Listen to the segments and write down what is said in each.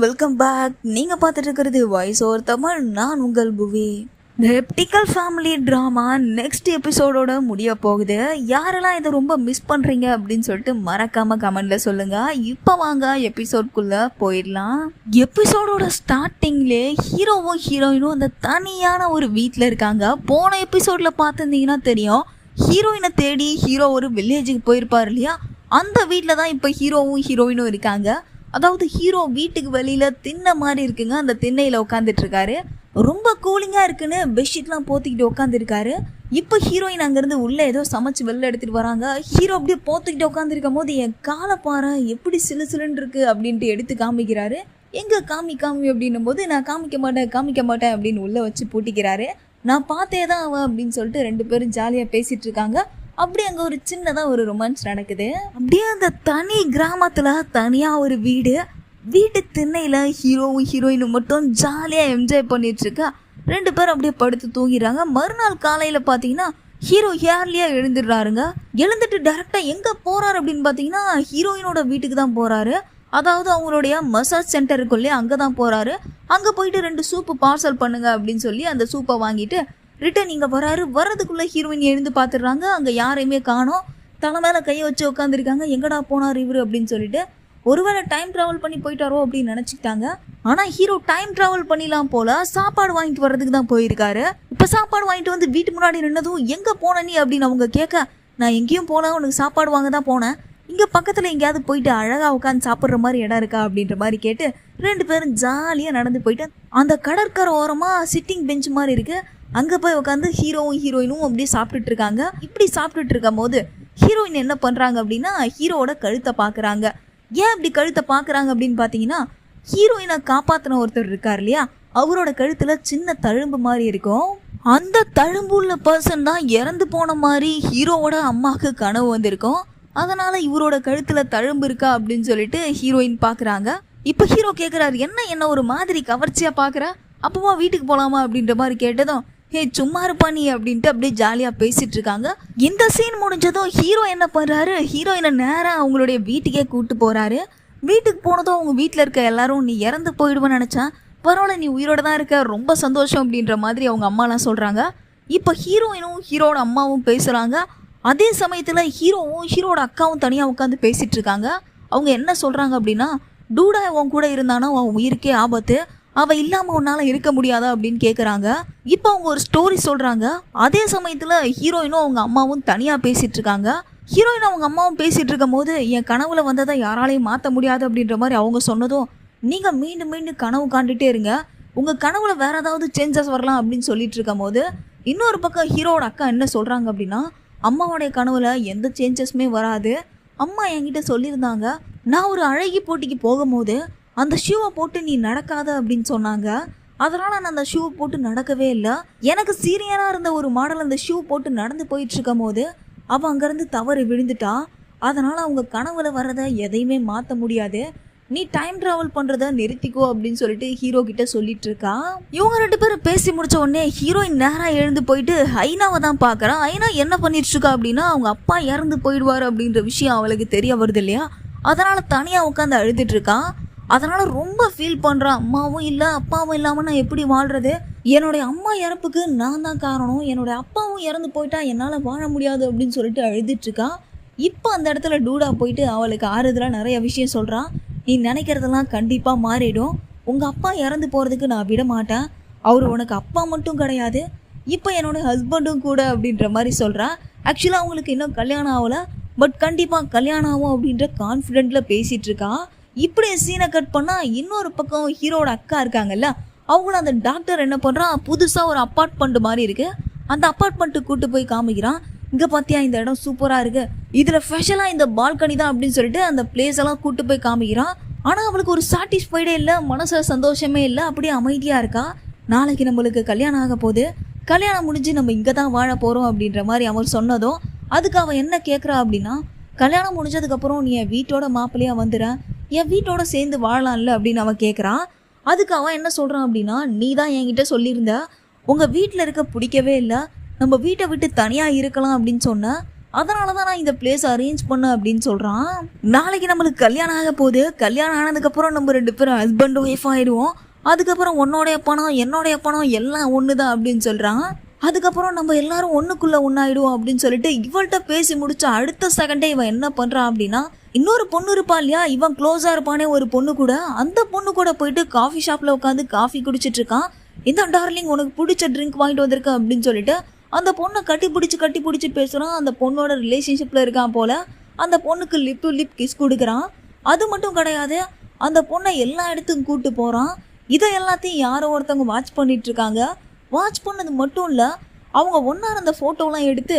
Welcome back. நீங்கள் பார்த்துட்டு இருக்கிறது வாய்ஸ் ஓவர் தமிழ். நான் உங்கள் புவி. இந்த ஹெப்டிக்கல் ஃபேமிலி ட்ராமா நெக்ஸ்ட் எபிசோடோட முடிய போகுது. யாரெல்லாம் இதை ரொம்ப மிஸ் பண்ணுறீங்க அப்படின்னு சொல்லிட்டு மறக்காமல் கமெண்டில் சொல்லுங்கள். இப்போ வாங்க எபிசோட்குள்ளே போயிடலாம். எபிசோடோட ஸ்டார்டிங்லே ஹீரோவும் ஹீரோயினும் அந்த தனியான ஒரு வீட்டில் இருக்காங்க. போன எபிசோடில் பார்த்துருந்தீங்கன்னா தெரியும், ஹீரோயினை தேடி ஹீரோ ஒரு வில்லேஜுக்கு போயிருப்பார் இல்லையா, அந்த வீட்டில் தான் இப்போ ஹீரோவும் ஹீரோயினும் இருக்காங்க. அதாவது ஹீரோ வீட்டுக்கு வெளியில் திண்ணை மாதிரி இருக்குங்க, அந்த திண்ணையில் உட்காந்துட்டு இருக்காரு. ரொம்ப கூலிங்காக இருக்குன்னு பெட்ஷீட்லாம் போத்திக்கிட்டு உட்காந்துருக்காரு. இப்போ ஹீரோயின் அங்கேருந்து உள்ளே ஏதோ சமைச்சு வெளில எடுத்துகிட்டு வராங்க. ஹீரோ அப்படியே போத்திக்கிட்டு உட்காந்துருக்கும் போது என் காலை பாரு எப்படி சிலு சிலுன்னு இருக்கு அப்படின்ட்டு எடுத்து காமிக்கிறாரு. எங்கே காமி அப்படின்னும் போது நான் காமிக்க மாட்டேன் அப்படின்னு உள்ளே வச்சு பூட்டிக்கிறாரு. நான் பார்த்தே தான் அவன் அப்படின்னு சொல்லிட்டு ரெண்டு பேரும் ஜாலியாக பேசிகிட்டு இருக்காங்க. அப்படியே அங்கே ஒரு சின்னதாக ஒரு ரொமான்ஸ் நடக்குது. அப்படியே அந்த தனி கிராமத்தில் தனியாக ஒரு வீட்டு திண்ணையில் ஹீரோவும் ஹீரோயினும் மட்டும் ஜாலியாக என்ஜாய் பண்ணிட்டுருக்கா. ரெண்டு பேரும் அப்படியே படுத்து தூங்கிடுறாங்க. மறுநாள் காலையில் பார்த்தீங்கன்னா ஹீரோ ஏர்லியாக எழுந்துடுறாருங்க. எழுந்துட்டு டேரெக்டாக எங்கே போகிறாரு அப்படின்னு பார்த்தீங்கன்னா ஹீரோயினோட வீட்டுக்கு தான் போகிறாரு. அதாவது அவங்களுடைய மசாஜ் சென்டர் இருக்கும் இல்லையா, அங்கே தான் போகிறாரு. அங்கே போயிட்டு 2 சூப்பு பார்சல் பண்ணுங்க அப்படின்னு சொல்லி அந்த சூப்பை வாங்கிட்டு ரிட்டன் இங்கே வராரு. வர்றதுக்குள்ளே ஹீரோயின் எழுந்து பார்த்துடுறாங்க. அங்கே யாரையுமே காணோம். தலை மேலே கையை வச்சு உட்காந்துருக்காங்க. எங்கடா போனார் இவர் அப்படின்னு சொல்லிட்டு ஒருவேளை டைம் ட்ராவல் பண்ணி போயிட்டாரோ அப்படின்னு நினச்சிக்கிட்டாங்க. ஆனால் ஹீரோ டைம் ட்ராவல் பண்ணிடலாம் போல் சாப்பாடு வாங்கிட்டு வர்றதுக்கு தான் போயிருக்காரு. இப்போ சாப்பாடு வாங்கிட்டு வந்து வீட்டு முன்னாடி நின்னதும் எங்கே போன நீ அப்படின்னு அவங்க கேட்க, நான் எங்கேயும் போனேன், உனக்கு சாப்பாடு வாங்க தான் போனேன், இங்கே பக்கத்தில் எங்கேயாவது போயிட்டு அழகாக உட்காந்து சாப்பிட்ற மாதிரி இடம் இருக்கா அப்படின்ற மாதிரி கேட்டு ரெண்டு பேரும் ஜாலியாக நடந்து போயிட்டு அந்த கடற்கரை ஓரமாக சிட்டிங் பெஞ்ச் மாதிரி இருக்குது, அங்கே போய் உட்காந்து ஹீரோவும் ஹீரோயினும் அப்படியே சாப்பிட்டுட்டு இருக்காங்க. இப்படி சாப்பிட்டுட்டு இருக்கும் போது ஹீரோயின் என்ன பண்ணுறாங்க அப்படின்னா ஹீரோவோட கழுத்தை பார்க்குறாங்க. ஏன் இப்படி கழுத்தை பார்க்குறாங்க அப்படின்னு பார்த்தீங்கன்னா ஹீரோயினை காப்பாற்றின ஒருத்தர் இருக்கார் இல்லையா, அவரோட கழுத்தில் சின்ன தழும்பு மாதிரி இருக்கும். அந்த தழும்பு உள்ள பர்சன் தான் இறந்து போன மாதிரி ஹீரோவோட அம்மாவுக்கு கனவு வந்திருக்கும். அதனால் இவரோட கழுத்தில் தழும்பு இருக்கா அப்படின்னு சொல்லிட்டு ஹீரோயின் பார்க்குறாங்க. இப்போ ஹீரோ கேட்குறாரு, என்ன ஒரு மாதிரி கவர்ச்சியாக பார்க்குற, அப்போவா வீட்டுக்கு போகலாமா அப்படின்ற மாதிரி கேட்டதும், ஹே சும்மா இருப்பா நீ அப்படின்ட்டு அப்படியே ஜாலியாக பேசிகிட்டு இருக்காங்க. இந்த சீன் முடிஞ்சதும் ஹீரோ என்ன பண்ணுறாரு, ஹீரோயினை நேராக அவங்களுடைய வீட்டுக்கே கூப்பிட்டு போகிறாரு. வீட்டுக்கு போனதும் அவங்க வீட்டில் இருக்க எல்லாரும் நீ இறந்து போயிடுவேன்னு நினச்சேன், பரவாயில்ல நீ உயிரோட தான் இருக்க, ரொம்ப சந்தோஷம் அப்படின்ற மாதிரி அவங்க அம்மாலாம் சொல்கிறாங்க. இப்போ ஹீரோயினும் ஹீரோட அம்மாவும் பேசுகிறாங்க. அதே சமயத்தில் ஹீரோவும் ஹீரோட அக்காவும் தனியாக உட்காந்து பேசிகிட்டு இருக்காங்க. அவங்க என்ன சொல்கிறாங்க அப்படின்னா, டூடா உன் கூட இருந்தானா உன் உயிருக்கே ஆபத்து, அவள் இல்லாமல் உன்னால் இருக்க முடியாதா அப்படின்னு கேட்குறாங்க. இப்போ அவங்க ஒரு ஸ்டோரி சொல்கிறாங்க. அதே சமயத்தில் ஹீரோயினும் அவங்க அம்மாவும் தனியாக பேசிகிட்டு இருக்காங்க. ஹீரோயினும் அவங்க அம்மாவும் பேசிகிட்டு இருக்கும் போது என் கனவுல வந்ததை யாராலையும் மாற்ற முடியாது அப்படின்ற மாதிரி அவங்க சொன்னதும், நீங்கள் மீண்டும் மீண்டும் கனவு காண்டுகிட்டே இருங்க, உங்கள் கனவுல வேறு ஏதாவது சேஞ்சஸ் வரலாம் அப்படின்னு சொல்லிட்டு இருக்கும் போது இன்னொரு பக்கம் ஹீரோட அக்கா என்ன சொல்கிறாங்க அப்படின்னா, அம்மாவோடைய கனவுல எந்த சேஞ்சஸுமே வராது, அம்மா என்கிட்ட சொல்லியிருந்தாங்க, நான் ஒரு அழகி போட்டிக்கு போகும்போது அந்த ஷூவை போட்டு நீ நடக்காத அப்படின்னு சொன்னாங்க, அதனால் நான் அந்த ஷூவை போட்டு நடக்கவே இல்லை, எனக்கு சீரியராக இருந்த ஒரு மாடல் அந்த ஷூ போட்டு நடந்து போயிட்டு இருக்கும் போது அவள் அங்கேருந்து தவறு விழுந்துட்டா, அதனால் அவங்க கனவுல வர்றதை எதையுமே மாற்ற முடியாது, நீ டைம் ட்ராவல் பண்ணுறத நிறுத்திக்கோ அப்படின்னு சொல்லிட்டு ஹீரோ கிட்ட சொல்லிட்டு இருக்கா. இவங்க ரெண்டு பேரும் பேசி முடிச்ச உடனே ஹீரோயின் நேராக எழுந்து போயிட்டு ஐனாவை தான் பார்க்குறான். ஐனா என்ன பண்ணிட்டு இருக்கா அப்படின்னா அவங்க அப்பா இறந்து போயிடுவார் அப்படின்ற விஷயம் அவளுக்கு தெரிய வருது இல்லையா, அதனால் தனியாக உட்காந்து அழுதுட்டு இருக்கா. அதனால் ரொம்ப ஃபீல் பண்ணுறான், அம்மாவும் இல்லை அப்பாவும் இல்லாமல் நான் எப்படி வாழ்கிறது, என்னுடைய அம்மா இறப்புக்கு நான் தான் காரணம், என்னுடைய அப்பாவும் இறந்து போயிட்டா என்னால் வாழ முடியாது அப்படின்னு சொல்லிட்டு அழுதுட்டுருக்கா. இப்போ அந்த இடத்துல டூடா போயிட்டு அவளுக்கு ஆறுதலாக நிறைய விஷயம் சொல்கிறான். நீ நினைக்கிறதெல்லாம் கண்டிப்பாக மாறிடும், உங்கள் அப்பா இறந்து போகிறதுக்கு நான் விட மாட்டேன், அவர் உனக்கு அப்பா மட்டும் கிடையாது, இப்போ என்னோட ஹஸ்பண்டும் கூட அப்படின்ற மாதிரி சொல்கிறான். ஆக்சுவலாக அவங்களுக்கு இன்னும் கல்யாணம் ஆகலை, பட் கண்டிப்பாக கல்யாணம் ஆகும் அப்படின்ற கான்ஃபிடென்ட்டில் பேசிகிட்டு இருக்கா. இப்படி சீனை கட் பண்ணால் இன்னொரு பக்கம் ஹீரோட அக்கா இருக்காங்கல்ல, அவங்களும் அந்த டாக்டர் என்ன பண்ணுறான், புதுசாக ஒரு அப்பார்ட்மெண்ட் மாதிரி இருக்குது, அந்த அப்பார்ட்மெண்ட்டுக்கு கூப்பிட்டு போய் காமிக்கிறான். இங்கே பார்த்தியா இந்த இடம் சூப்பராக இருக்குது, இதில் ஸ்பெஷலாக இந்த பால்கனி தான் அப்படின்னு சொல்லிட்டு அந்த பிளேஸ் எல்லாம் கூப்பிட்டு போய் காமிக்கிறான். ஆனால் அவளுக்கு ஒரு சாட்டிஸ்ஃபைடே இல்லை, மனசில் சந்தோஷமே இல்லை, அப்படியே அமைதியாக இருக்கா. நாளைக்கு நம்மளுக்கு கல்யாணம் ஆக போகுது, கல்யாணம் முடிஞ்சு நம்ம இங்கே தான் வாழ போகிறோம் அப்படின்ற மாதிரி அவர் சொன்னதும் அதுக்கு அவன் என்ன கேட்குறா அப்படின்னா, கல்யாணம் முடிஞ்சதுக்கப்புறம் நீ என் வீட்டோட மாப்பிள்ளையாக வந்துடுறேன், என் வீட்டோட சேர்ந்து வாழலாம்ல அப்படின்னு அவன் கேட்குறான். அதுக்கு அவன் என்ன சொல்கிறான் அப்படின்னா, நீ தான் என்கிட்ட சொல்லியிருந்த உங்கள் வீட்டில் இருக்க பிடிக்கவே இல்லை, நம்ம வீட்டை விட்டு தனியாக இருக்கலாம் அப்படின்னு சொன்ன, அதனாலதான் நான் இந்த பிளேஸ் அரேஞ்ச் பண்ண அப்படின்னு சொல்றான். நாளைக்கு நம்மளுக்கு கல்யாணம் ஆக போகுது. கல்யாணம் ஆனதுக்கு அப்புறம் நம்ம 2 பேரும் ஹஸ்பண்ட் ஒய்ஃப் ஆயிடுவோம். அதுக்கப்புறம் உன்னோடைய பணம் என்னோடைய பணம் எல்லாம் ஒண்ணுதான் அப்படின்னு சொல்றான். அதுக்கப்புறம் நம்ம எல்லாரும் ஒண்ணுக்குள்ள ஒன்னாயிடுவோம் அப்படின்னு சொல்லிட்டு இவள்கிட்ட பேசி முடிச்ச அடுத்த செகண்டே இவன் என்ன பண்றான் அப்படின்னா, இன்னொரு பொண்ணு இருப்பா இல்லையா, இவன் க்ளோஸா இருப்பானே ஒரு பொண்ணு கூட, அந்த பொண்ணு கூட போயிட்டு காஃபி ஷாப்ல உட்காந்து காஃபி குடிச்சிட்டு இருக்கான். இந்த டார்லிங் உனக்கு பிடிச்ச ட்ரிங்க் வாங்கிட்டு வந்திருக்க அப்படின்னு சொல்லிட்டு அந்த பொண்ணை கட்டி பிடிச்சி பேசுறான். அந்த பொண்ணோட ரிலேஷன்ஷிப்ல இருக்கான் போல. அந்த பொண்ணுக்கு லிப் டு லிப் கிஸ் கொடுக்குறான். அது மட்டும் கிடையாது, அந்த பொண்ணை எல்லா இடத்துக்கும் கூட்டு போறான். இதை எல்லாத்தையும் யாரோ ஒருத்தவங்க வாட்ச் பண்ணிட்டு இருக்காங்க. வாட்ச் பண்ணது மட்டும் இல்லை, அவங்க ஒன்றா அந்த ஃபோட்டோலாம் எடுத்து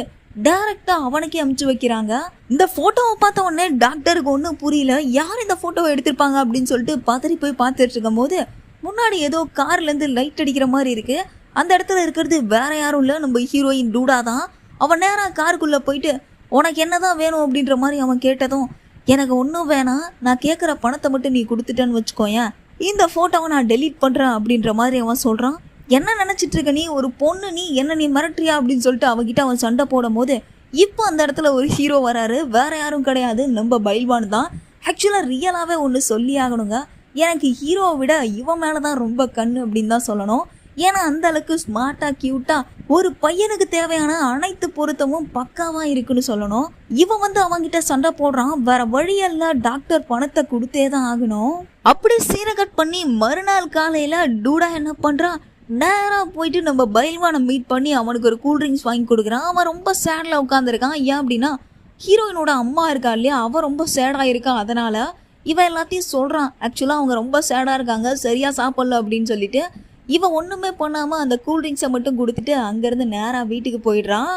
டைரெக்டாக அவனுக்கே அமுச்சு வைக்கிறாங்க. இந்த ஃபோட்டோவை பார்த்த உடனே டாக்டருக்கு ஒன்றும் புரியல, யார் இந்த ஃபோட்டோவை எடுத்திருப்பாங்க அப்படின்னு சொல்லிட்டு பதறி போய் பார்த்துட்டு இருக்கும் போது முன்னாடி ஏதோ கார்லேருந்து லைட் அடிக்கிற மாதிரி இருக்குது. அந்த இடத்துல இருக்கிறது வேற யாரும் இல்லை, நம்ம ஹீரோயின் டூடா தான். அவன் நேராக காருக்குள்ளே போயிட்டு உனக்கு என்ன தான் வேணும் அப்படின்ற மாதிரி அவன் கேட்டதும், எனக்கு ஒன்றும் வேணாம், நான் கேட்குற பணத்தை மட்டும் நீ கொடுத்துட்டேன்னு வச்சுக்கோயேன், இந்த ஃபோட்டோவை நான் டெலீட் பண்ணுறேன் அப்படின்ற மாதிரி அவன் சொல்கிறான். என்ன நினச்சிட்டு இருக்க நீ, ஒரு பொண்ணு நீ என்ன நீ மிரட்டுறியா அப்படின்னு சொல்லிட்டு அவகிட்ட அவன் சண்டை போடும் போது இப்போ அந்த இடத்துல ஒரு ஹீரோ வராரு. வேற யாரும் கிடையாது, நம்ம பைல்வான் தான். ஆக்சுவலாக ரியலாகவே ஒன்று சொல்லி ஆகணுங்க, எனக்கு ஹீரோவை விட இவன் மேலே தான் ரொம்ப கண்ணு அப்படின்னு தான் சொல்லணும். ஏன்னா அந்த அளவுக்கு ஸ்மார்ட்டாக க்யூட்டாக ஒரு பையனுக்கு தேவையான அனைத்து பொருத்தமும் பக்காவாக இருக்குன்னு சொல்லணும். இவன் அவங்கிட்ட சண்டை போடுறான். வேற வழியெல்லாம் டாக்டர் பணத்தை கொடுத்தே தான் ஆகணும். அப்படி சீனை கட் பண்ணி மறுநாள் காலையில் டூடா என்ன பண்ணுறான், நேராக போயிட்டு நம்ம பைல்வானை மீட் பண்ணி அவனுக்கு ஒரு கூல்ட்ரிங்க்ஸ் வாங்கி கொடுக்குறான். அவன் ரொம்ப சேடில் உட்காந்துருக்கான். ஏன் அப்படின்னா ஹீரோயினோட அம்மா இருக்கா இல்லையா, அவன் ரொம்ப சேடாக இருக்கான். அதனால் இவன் எல்லாத்தையும் சொல்கிறான், ஆக்சுவலாக அவங்க ரொம்ப சேடாக இருக்காங்க, சரியாக சாப்பிடல அப்படின்னு சொல்லிட்டு இவன் ஒன்றுமே பண்ணாமல் அந்த கூல்ட்ரிங்க்ஸை மட்டும் கொடுத்துட்டு அங்கேருந்து நேராக வீட்டுக்கு போயிடுறான்.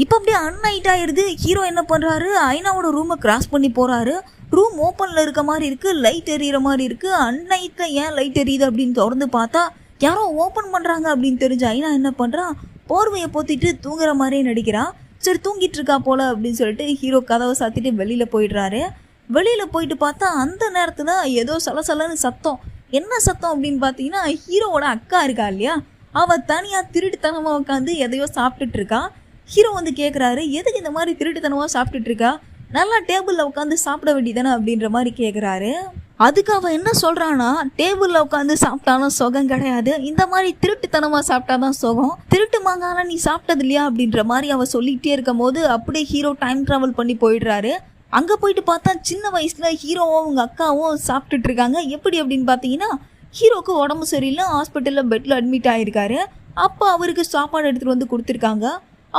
இப்போ அப்படியே அன்நைட் ஆயிடுது. ஹீரோ என்ன பண்ணுறாரு, ஐனாவோட ரூமை கிராஸ் பண்ணி போகிறாரு. ரூம் ஓப்பனில் இருக்க மாதிரி இருக்குது, லைட் எரியிற மாதிரி இருக்குது. அன்நைட்டில் ஏன் லைட் எரியுது அப்படின்னு திறந்து பார்த்தா யாரோ ஓப்பன் பண்ணுறாங்க அப்படின்னு தெரிஞ்ச ஐனா என்ன பண்ணுறான், போர்வையை போத்திட்டு தூங்குற மாதிரியே நடிக்கிறான். சரி தூங்கிட்டு இருக்கா போல அப்படின்னு சொல்லிட்டு ஹீரோ கதவை சாத்திட்டு வெளியில் போயிடுறாரு. வெளியில் போயிட்டு பார்த்தா அந்த நேரத்தில் ஏதோ சலசலன்னு சத்தம். என்ன சத்தம் அப்படின்னு பார்த்தீங்கன்னா, ஹீரோவோட அக்கா இருக்கா இல்லையா, அவள் தனியாக திருட்டுத்தனமாக உட்காந்து எதையோ சாப்பிட்டுட்டு இருக்கா. ஹீரோ கேட்குறாரு, எதுக்கு இந்த மாதிரி திருட்டுத்தனமாக சாப்பிட்டுட்டு இருக்கா, நல்லா டேபிளில் உட்காந்து சாப்பிட வேண்டியதானே அப்படின்ற மாதிரி கேட்குறாரு. அதுக்கு அவன் என்ன சொல்கிறான்னா, டேபிளில் உட்காந்து சாப்பிட்டாலும் சுகம் கிடையாது, இந்த மாதிரி திருட்டுத்தனமாக சாப்பிட்டாதான் சுகம், திருட்டு மாங்காலாம் நீ சாப்பிட்டது இல்லையா அப்படின்ற மாதிரி அவள் சொல்லிகிட்டே இருக்கும் போது அப்படியே ஹீரோ டைம் ட்ராவல் பண்ணி போயிடுறாரு. அங்கே போயிட்டு பார்த்தா சின்ன வயசில் ஹீரோவும் அவங்க அக்காவும் சாப்பிட்டுட்டு இருக்காங்க. எப்படி அப்படின்னு பார்த்தீங்கன்னா, ஹீரோக்கு உடம்பு சரியில்லை, ஹாஸ்பிட்டலில் பெட்டில் அட்மிட் ஆகிருக்காரு. அப்போ அவருக்கு சாப்பாடு எடுத்துகிட்டு வந்து கொடுத்துருக்காங்க.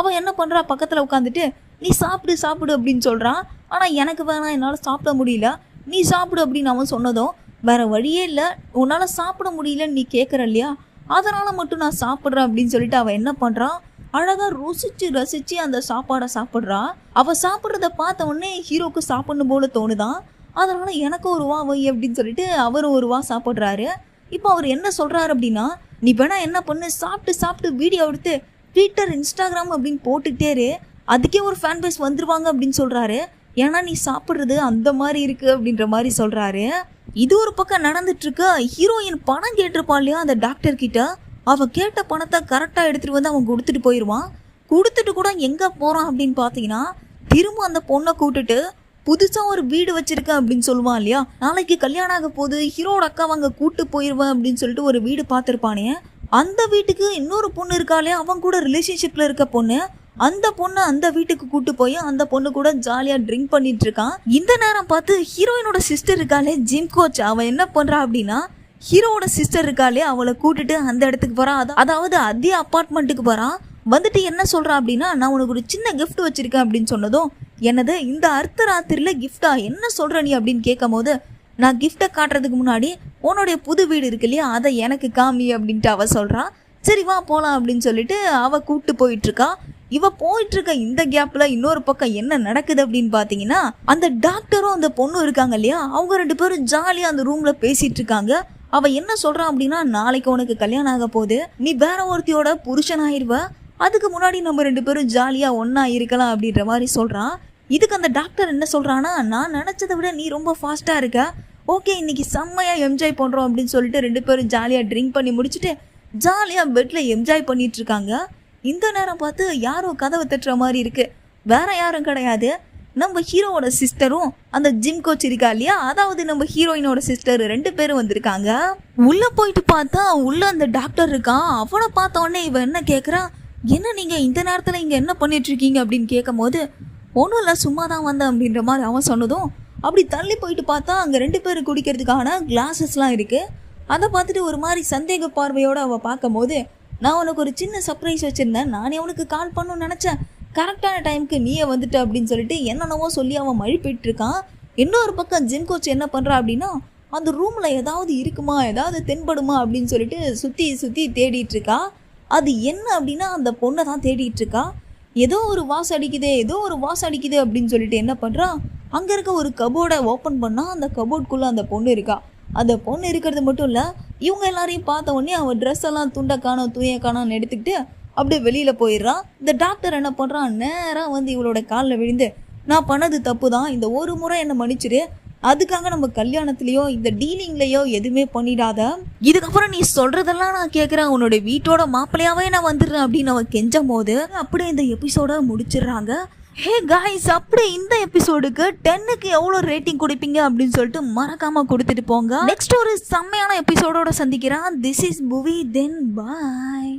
அவன் என்ன பண்ணுறா, பக்கத்தில் உட்காந்துட்டு நீ சாப்பிடு சாப்பிடு அப்படின்னு சொல்கிறான். ஆனால் எனக்கு வேணாம், என்னால் சாப்பிட முடியல, நீ சாப்பிடு அப்படின்னு அவன் சொன்னதும், வேறு வழியே இல்லை, உன்னால் சாப்பிட முடியலன்னு நீ கேட்குற இல்லையா, அதனால் மட்டும் நான் சாப்பிட்றேன் அப்படின்னு சொல்லிட்டு அவன் என்ன பண்ணுறான், அழகாக ருசிச்சு ரசித்து அந்த சாப்பாடை சாப்பிட்றா. அவள் சாப்பிட்றத பார்த்த உடனே ஹீரோக்கு சாப்பிடணும் போல தோணுதான். அதனால் எனக்கு ஒரு வா வை அப்படின்னு சொல்லிட்டு அவரும் ஒரு வா சாப்பிட்றாரு. இப்போ அவர் என்ன சொல்கிறாரு அப்படின்னா, நீ வேணா என்ன பண்ணு, சாப்பிட்டு வீடியோ எடுத்து ட்விட்டர் இன்ஸ்டாகிராம் அப்படின்னு போட்டுக்கிட்டே அதுக்கே ஒரு ஃபேன் பேஸ் வந்துருவாங்க அப்படின்னு சொல்கிறாரு. ஏன்னா நீ சாப்பிட்றது அந்த மாதிரி இருக்குது அப்படின்ற மாதிரி சொல்கிறாரு. இது ஒரு பக்கம் நடந்துட்டுருக்கு. ஹீரோயின் பணம் கேட்டிருப்பான் இல்லையா அந்த டாக்டர்கிட்ட, அவன் கேட்ட பணத்தை கரெக்டாக எடுத்துகிட்டு வந்து அவன் கொடுத்துட்டு போயிடுவான். கொடுத்துட்டு கூட எங்கே போகிறான் அப்படின்னு பார்த்தீங்கன்னா, திரும்ப அந்த பொண்ணை கூப்பிட்டுட்டு புதுசாக ஒரு வீடு வச்சுருக்கேன் அப்படின்னு சொல்லுவான் இல்லையா, நாளைக்கு கல்யாணம் ஆக போது ஹீரோட அக்கா அங்கே கூப்பிட்டு போயிடுவேன் அப்படின்னு சொல்லிட்டு ஒரு வீடு பார்த்துருப்பானே, அந்த வீட்டுக்கு இன்னொரு பொண்ணு இருக்காளே, அவன் கூட ரிலேஷன்ஷிப்பில் இருக்க பொண்ணு, அந்த பொண்ணை அந்த வீட்டுக்கு கூட்டு போய் அந்த பொண்ணு கூட ஜாலியாக ட்ரிங்க் பண்ணிட்டு இருக்கான். இந்த நேரம் பார்த்து ஹீரோயினோட சிஸ்டர் இருக்காளே ஜிம் கோச், அவன் என்ன பண்ணுறா அப்படின்னா, ஹீரோவோட சிஸ்டர் இருக்காளே அவளை கூட்டிட்டு அந்த இடத்துக்கு போகிறான். அதாவது அதே அப்பார்ட்மெண்ட்டுக்கு போகிறான். வந்துட்டு என்ன சொல்கிறா அப்படின்னா, நான் உனக்கு ஒரு சின்ன கிஃப்ட் வச்சுருக்கேன் அப்படின்னு சொன்னதும், என்னது இந்த அர்த்த ராத்திரியில் கிஃப்டா, என்ன சொல்கிற நீ அப்படின்னு கேட்கும் போது, நான் கிஃப்டை காட்டுறதுக்கு முன்னாடி உன்னுடைய புது வீடு இருக்கு இல்லையா, அதை எனக்கு காமி அப்படின்ட்டு அவள் சொல்கிறான். சரி வா போகலாம் அப்படின்னு சொல்லிட்டு அவள் கூப்பிட்டு போயிட்டுருக்கா. இவ போயிட்டுருக்க இந்த கேப்பில் இன்னொரு பக்கம் என்ன நடக்குது அப்படின்னு பார்த்தீங்கன்னா, அந்த டாக்டரும் அந்த பொண்ணும் இருக்காங்க இல்லையா, அவங்க 2 பேரும் ஜாலியாக அந்த ரூமில் பேசிகிட்டு இருக்காங்க. அவள் என்ன சொல்கிறான் அப்படின்னா, நாளைக்கு உனக்கு கல்யாணம் ஆக போகுது, நீ வேற ஒருத்தியோட புருஷன் ஆயிடுவ, அதுக்கு முன்னாடி நம்ம 2 பேரும் ஜாலியாக ஒன்றா இருக்கலாம் அப்படின்ற மாதிரி சொல்கிறான். இதுக்கு அந்த டாக்டர் என்ன சொல்கிறான்னா, நான் நினச்சதை விட நீ ரொம்ப ஃபாஸ்ட்டாக இருக்க, ஓகே இன்னைக்கு செம்மையாக என்ஜாய் பண்ணுறோம் அப்படின்னு சொல்லிட்டு 2 பேரும் ஜாலியாக ட்ரிங்க் பண்ணி முடிச்சுட்டு ஜாலியாக பெட்டில் என்ஜாய் பண்ணிட்டு இருக்காங்க. இந்த நேரம் பார்த்து யாரோ கதவை தட்டுற மாதிரி இருக்குது. வேற யாரும் கிடையாது, நம்ம ஹீரோவோட சிஸ்டரும் அந்த ஜிம் கோச் இருக்கா இல்லையா, அதாவது நம்ம ஹீரோயினோட சிஸ்டர் 2 பேரும் வந்திருக்காங்க. உள்ள போயிட்டு பார்த்தா உள்ள அந்த டாக்டர் இருக்கான். அவனை பார்த்த உடனே இவன் என்ன கேட்குறான், என்ன நீங்க இந்த நேரத்தில் இங்கே என்ன பண்ணிட்டு இருக்கீங்க அப்படின்னு கேட்கும் போது, ஒன்றும் இல்லை சும்மா தான் வந்தேன் அப்படின்ற மாதிரி அவன் சொன்னதும் அப்படி தள்ளி போயிட்டு பார்த்தா அங்கே 2 பேர் குடிக்கிறதுக்கான கிளாஸஸ்லாம் இருக்குது. அதை பார்த்துட்டு ஒரு மாதிரி சந்தேக பார்வையோடு அவள் பார்க்கும் போது, நான் உனக்கு ஒரு சின்ன சர்ப்ரைஸ் வச்சுருந்தேன், நானே உனக்கு கால் பண்ணணும்னு நினச்சேன், கரெக்டான டைமுக்கு நீயே வந்துட்ட அப்படின்னு சொல்லிட்டு என்னென்னவோ சொல்லி அவன் மழுப்பிட்டு இருக்கான். இன்னொரு பக்கம் ஜிம் கோச் என்ன பண்ணுறா அப்படின்னா, அந்த ரூமில் ஏதாவது இருக்குமா, ஏதாவது தென்படுமா அப்படின்னு சொல்லிட்டு சுற்றி சுற்றி தேடிட்டு இருக்கா. அது என்ன அப்படின்னா அந்த பொண்ணை தான் தேடிட்டு இருக்கா. ஏதோ ஒரு வாசம் அடிக்குது அப்படின்னு சொல்லிட்டு என்ன பண்ணுறா, அங்கே இருக்க ஒரு கபோர்டை ஓப்பன் பண்ணால் அந்த கபோர்டுக்குள்ளே அந்த பொண்ணு இருக்கா. அந்த பொண்ணு இருக்கிறது மட்டும் இல்லை, இவங்க எல்லாரையும் பார்த்த உடனே அவன் ட்ரெஸ் எல்லாம் துண்டை காணோம் தூய காணோம்னு எடுத்துக்கிட்டு அப்படியே வெளியில் போயிடுறான். இந்த டாக்டர் என்ன பண்ணுறான், நேராக வந்து இவளோட காலில் விழுந்து, நான் பண்ணது தப்பு தான், இந்த ஒரு முறை என்னை மன்னிச்சிடு, அதுக்காக நம்ம கல்யாணத்துலேயோ இந்த டீலிங்லேயோ எதுவுமே பண்ணிடாத, இதுக்கப்புறம் நீ சொல்கிறதெல்லாம் நான் கேட்குறேன், உன்னோட வீட்டோட மாப்பிள்ளையாவே நான் வந்துடுறேன் அப்படின்னு அவன் கெஞ்சும் போது அப்படியே இந்த எபிசோட முடிச்சிடுறாங்க. ஹே காய்ஸ், அப்படியே இந்த எபிசோடுக்கு 10க்கு எவ்வளோ ரேட்டிங் கொடுப்பீங்க அப்படின்னு சொல்லிட்டு மறக்காமல் கொடுத்துட்டு போங்க. நெக்ஸ்ட் ஒரு செம்மையான எபிசோடோட சந்திக்கிறேன். திஸ் இஸ் புவி, தென் பாய்.